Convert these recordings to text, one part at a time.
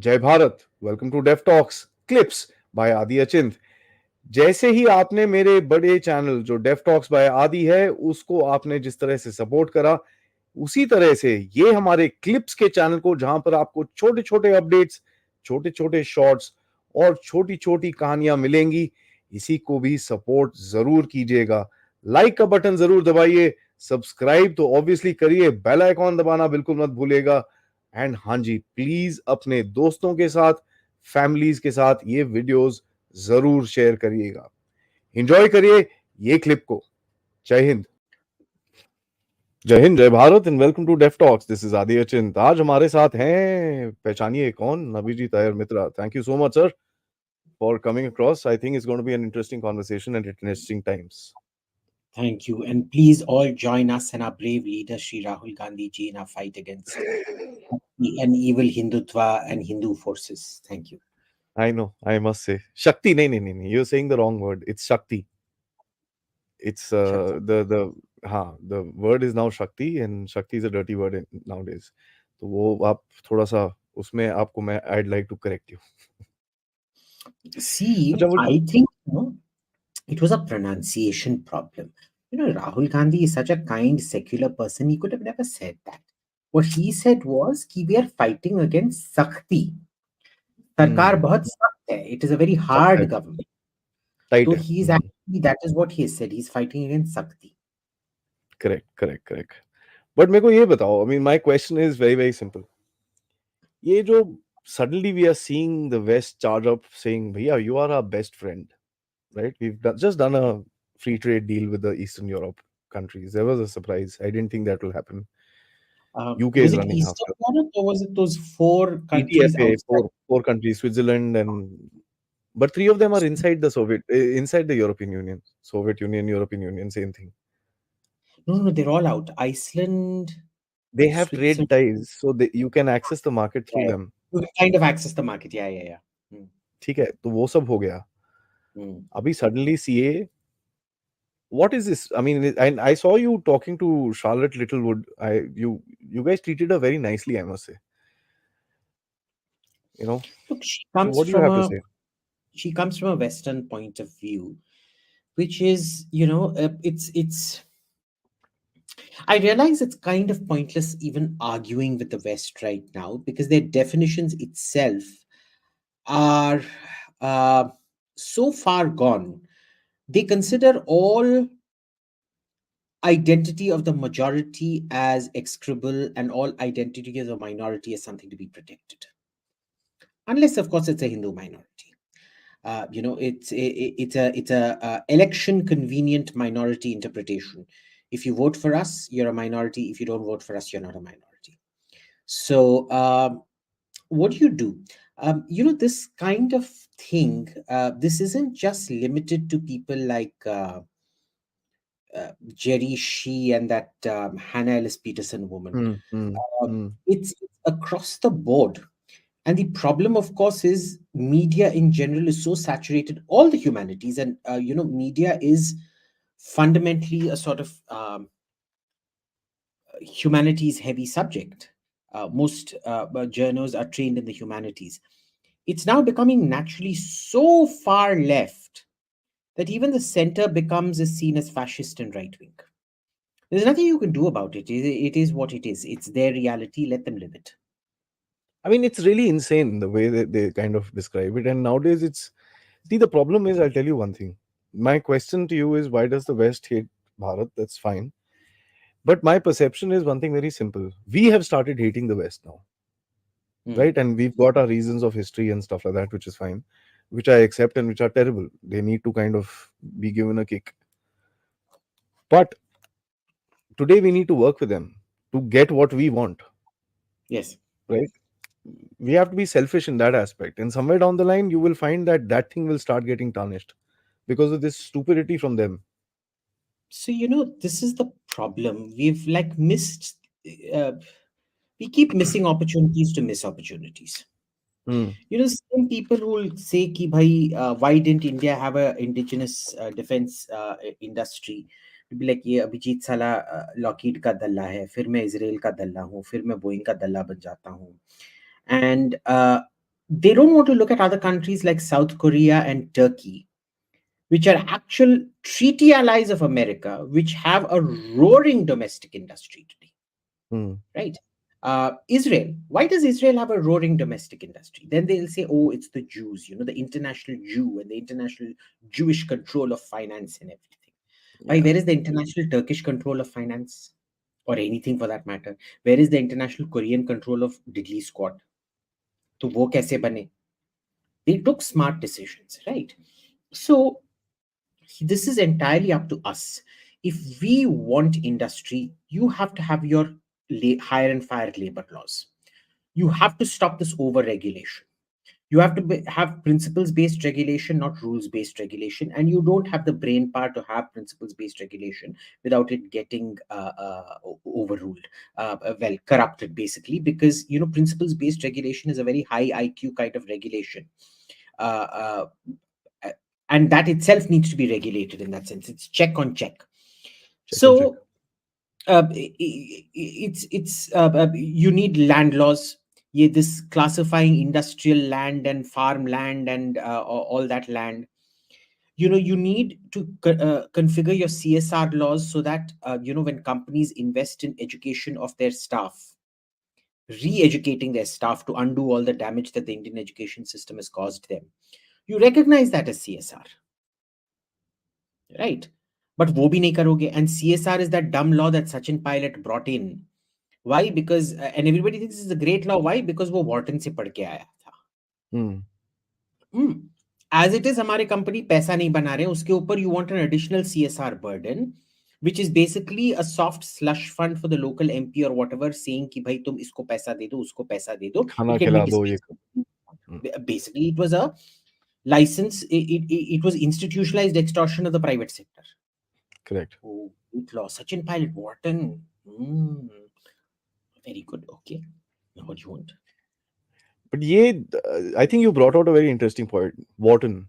जय Bharat. Welcome to deaf talks clips by Adi Achint. जैसे ही आपने मेरे बड़े चैनल जो डेफ टॉक्स बाय आदि है उसको आपने जिस तरह से सपोर्ट करा, उसी तरह से ये हमारे क्लिप्स के चैनल को, जहां पर आपको छोटे छोटे अपडेट्स, छोटे छोटे शॉर्ट्स और छोटी छोटी कहानियां मिलेंगी, इसी को भी सपोर्ट जरूर कीजिएगा। लाइक का बटन जरूर दबाइए, सब्सक्राइब तो ऑब्वियसली करिए, बेल आइकॉन दबाना बिल्कुल मत भूलिएगा। एंड हाँ जी, प्लीज अपने दोस्तों के साथ, फैमिलीज के साथ ये वीडियोस जरूर शेयर करिएगा। एंजॉय करिए ये क्लिप को। जय हिंद। जय हिंद, जय Bharat and welcome to deaf talks. This is Adi Achint. आज हमारे साथ हैं, पहचानिए कौन, Abhijeet Iyer Mitra. Thank you so much sir for coming across. I think it's going to be an interesting conversation and interesting times. Thank you. And please all join us and our brave leader, Sri Rahul Gandhi ji, in our fight against an evil Hindutva and Hindu forces. Thank you. I know, I must say. Shakti, nahi. You're saying the wrong word. It's Shakti. It's Shakti. the word is now Shakti, and Shakti is a dirty word nowadays. तो वो आप थोड़ा सा उसमें आपको मैं I'd like to correct you. See, अच्छा वो I think it was a pronunciation problem. Rahul Gandhi is such a kind, secular person. He could have never said that. What he said was, कि we are fighting against Sakti. सरकार बहुत सख्त है. It is a very सख्त है, hard government. Tight So है। he's actually, that is what he said. He's fighting against Sakti. Correct. But मेरे को ये बताओ, I mean my question is very very simple. ये जो suddenly we are seeing the West charge up saying, भैया you are our best friend, right? Just done a free trade deal with the Eastern Europe countries. There was a surprise. I didn't think that will happen. UK Was is it running Eastern after. Europe or was it those four countries ETFA, outside? four countries, Switzerland, and but three of them are inside the inside the European Union, Soviet Union, European Union, same thing. No, they're all out. Iceland, They have trade Switzerland. ties, so you can access the market through Yeah. them. You can kind of access the market. Yeah. Hmm. ठीक है, तो वो सब हो गया। Hmm. अभी suddenly CA, what is this? I mean, and I saw you talking to Charlotte Littlewood. You guys treated her very nicely, I must say. You know, Look, she so comes what do you from have to a say? she comes from a Western point of view, which is, it's. I realize it's kind of pointless even arguing with the West right now because their definitions itself are uh, so far gone. They consider all identity of the majority as execrable and all identity of the minority as something to be protected, unless of course it's a Hindu minority. It's a election convenient minority interpretation. If you vote for us, you're a minority. If you don't vote for us, you're not a minority. So what do? This kind of thing, this isn't just limited to people like Jerry Shee and that Hannah Ellis Peterson woman. Hmm, hmm, Uh, hmm. it's across the board. And the problem, of course, is media in general is so saturated, all the humanities, and media is fundamentally a sort of humanities heavy subject. Most journals are trained in the humanities. It's now becoming naturally so far left that even the center becomes seen as fascist and right wing. There's nothing you can do about it. It is what it is. It's their reality. Let them live it. I mean, it's really insane the way that they kind of describe it. And nowadays, see, the problem is, I'll tell you one thing. My question to you is, why does the West hate Bharat? That's fine. But my perception is one thing very simple. We have started hating the West now, Hmm. right? And we've got our reasons of history and stuff like that, which is fine, which I accept and which are terrible. They need to kind of be given a kick. But today, we need to work with them to get what we want, Yes. right? We have to be selfish in that aspect. And somewhere down the line, you will find that that thing will start getting tarnished because of this stupidity from them. So, this is the problem. We've like missed, uh, we keep missing opportunities to miss opportunities. Hmm. Some people who will say, ki, bhai, why didn't India have a indigenous defense industry? To be like, ये अभिजीत साला Lockheed का दल्ला है, फिर मैं Israel का दल्ला हूँ, फिर मैं बोइंग का दल्ला बन जाता हूँ. And They don't want to look at other countries like South Korea and Turkey, which are actual treaty allies of America, which have a roaring domestic industry today, Hmm. right? Israel, why does Israel have a roaring domestic industry? Then they'll say, oh, it's the Jews, the international Jew and the international Jewish control of finance and everything. Why? Yeah. Where is the international Turkish control of finance or anything for that matter? Where is the international Korean control of Diddley squad? तो वो कैसे बने? They took smart decisions, right? So this is entirely up to us. If we want industry, you have to have your hire and fire labor laws. You have to stop this over regulation. You have to have principles based regulation, not rules based regulation, and you don't have the brain power to have principles based regulation without it getting overruled, well, corrupted, basically, because principles based regulation is a very high IQ kind of regulation. uh, uh, and that itself needs to be regulated. In that sense, it's check on check. Check on check. So you need land laws. Yeah, this classifying industrial land and farmland and all that land. You need to configure your CSR laws so that when companies invest in education of their staff, re-educating their staff to undo all the damage that the Indian education system has caused them, you recognize that as CSR, right? But wo bhi nahi karoge. And CSR is that dumb law that Sachin Pilot brought in. Why? Because and everybody thinks this is a great law. Why? Because वो Wharton से पढ़ के आया था. Hmm. As it is, हमारे company पैसा नहीं बना रहे हैं, उसके ऊपर you want an additional CSR burden, which is basically a soft slush fund for the local MP or whatever, saying कि भाई तुम इसको पैसा दे दो, उसको पैसा दे दो. खाना It can be खिला दो ये discussed. Hmm. Basically, it was a license. It was institutionalized extortion of the private sector. Correct. Oh, good law. Sachin Pilot, Wharton. Very good. Okay. Now what do you want? But ye, I think you brought out a very interesting point. Wharton.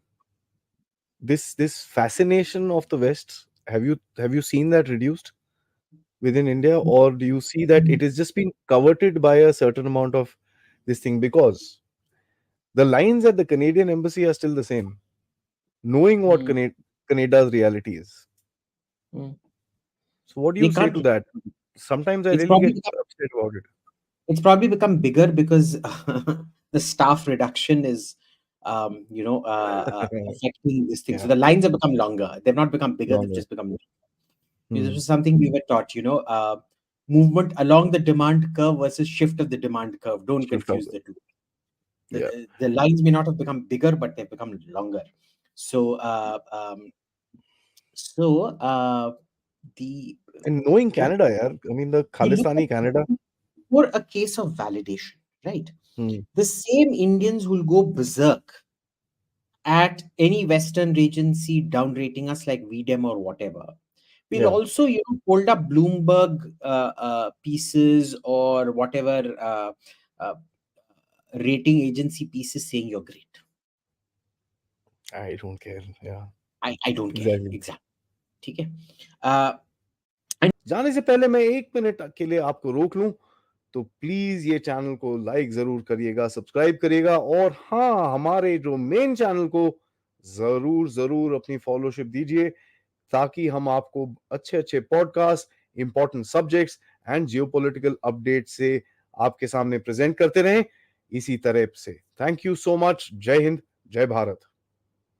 This fascination of the West. Have you seen that reduced within India, or do you see that it is just being coveted by a certain amount of this thing? Because the lines at the Canadian embassy are still the same, knowing what Mm, Canada's reality is. mm. So, what do They you say can't. to that? Sometimes I It's really probably get become, upset about it. it's probably become bigger because the staff reduction is, affecting this thing. So Yeah, the lines have become longer. They've not become bigger. They've longer. just become. This Hmm. was something we were taught. Movement along the demand curve versus shift of the demand curve. Don't Shift of confuse it. the two. Yeah. The lines may not have become bigger, but they've become longer. So, so the And knowing what Canada, yeah, I mean the you look at Khalistani Canada. for a case of validation, right? Hmm. The same Indians will go berserk at any Western agency downrating us like VDEM or whatever. We'll Yeah, also, hold up Bloomberg pieces or whatever uh, rating agency pieces saying you're great. I don't care. Yeah, I don't care. exactly. Exactly. ठीक है. Uh, जाने से पहले मैं 1 minute के लिए आपको रोक लूं, तो प्लीज ये चैनल को लाइक जरूर करिएगा, सब्सक्राइब करिएगा, और हाँ, हमारे जो मेन चैनल को जरूर जरूर अपनी फॉलोशिप दीजिए, ताकि हम आपको अच्छे अच्छे podcast, important subjects and geopolitical update से आपके सामने प्रेजेंट करते रहें इसी तरह से। Thank you so much. जय हिंद, जय भारत।